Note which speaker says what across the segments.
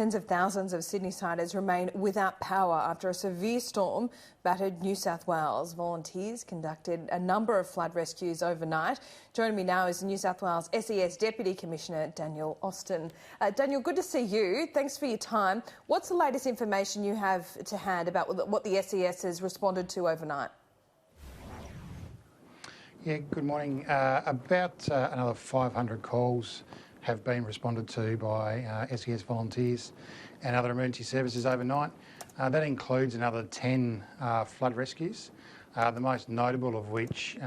Speaker 1: Tens of thousands of Sydney-siders remain without power after a severe storm battered New South Wales. Volunteers conducted a number of flood rescues overnight. Joining me now is New South Wales SES Deputy Commissioner Daniel Austin. Daniel, good to see you. Thanks for your time. What's the latest information you have to hand about what the SES has responded to overnight?
Speaker 2: Yeah, good morning. About another 500 calls have been responded to by SES volunteers and other emergency services overnight. That includes another 10 flood rescues, the most notable of which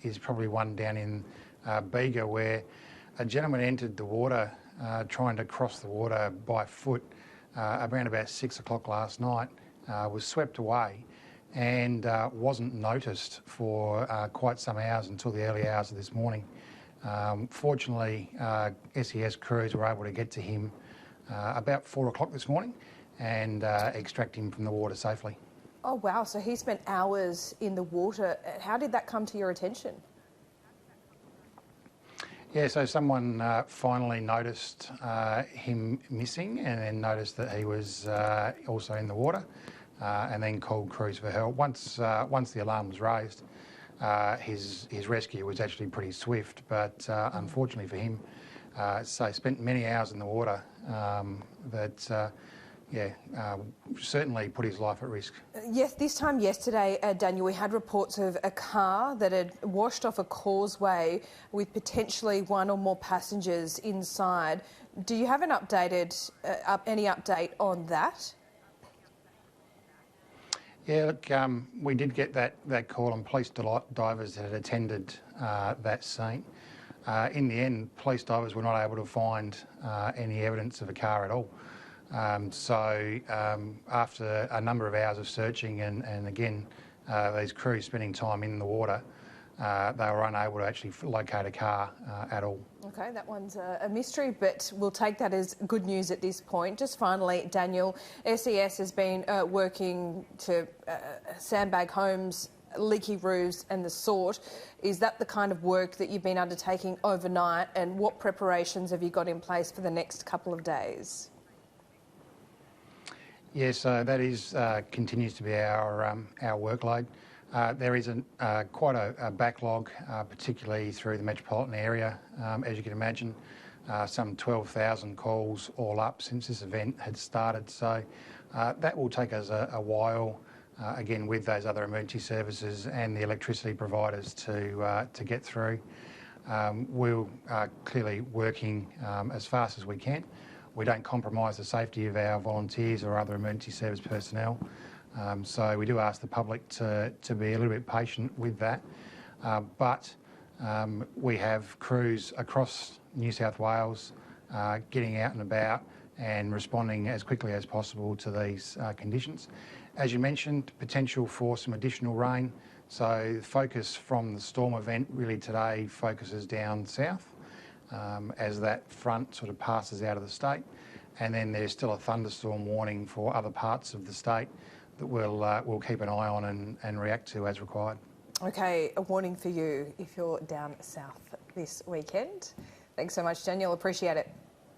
Speaker 2: is probably one down in Bega, where a gentleman entered the water trying to cross the water by foot around about 6 o'clock last night, was swept away and wasn't noticed for quite some hours until the early hours of this morning. Fortunately, SES crews were able to get to him about 4 o'clock this morning and extract him from the water safely.
Speaker 1: Oh wow, so he spent hours in the water. How did that come to your attention?
Speaker 2: Yeah, so someone finally noticed him missing and then noticed that he was also in the water and then called crews for help. Once the alarm was raised, his rescue was actually pretty swift, but unfortunately for him, so spent many hours in the water certainly put his life at risk.
Speaker 1: Yes, this time yesterday, Daniel, we had reports of a car that had washed off a causeway with potentially one or more passengers inside. Do you have an any update on that?
Speaker 2: Yeah, look, we did get that call, and police divers had attended that scene. In the end, police divers were not able to find any evidence of a car at all. So after a number of hours of searching and again, these crews spending time in the water, they were unable to actually locate a car at all.
Speaker 1: Okay, that one's a mystery, but we'll take that as good news at this point. Just finally, Daniel, SES has been working to sandbag homes, leaky roofs and the sort. Is that the kind of work that you've been undertaking overnight, and what preparations have you got in place for the next couple of days?
Speaker 2: Yes, that is continues to be our workload. There is quite a backlog, particularly through the metropolitan area, as you can imagine. Some 12,000 calls all up since this event had started. So that will take us a while, again, with those other emergency services and the electricity providers to get through. We're clearly working as fast as we can. We don't compromise the safety of our volunteers or other emergency service personnel. So we do ask the public to be a little bit patient with that. But we have crews across New South Wales getting out and about and responding as quickly as possible to these conditions. As you mentioned, potential for some additional rain. So the focus from the storm event really today focuses down south as that front sort of passes out of the state. And then there's still a thunderstorm warning for other parts of the state that we'll keep an eye on and react to as required.
Speaker 1: Okay, a warning for you if you're down south this weekend. Thanks so much, Daniel. Appreciate it.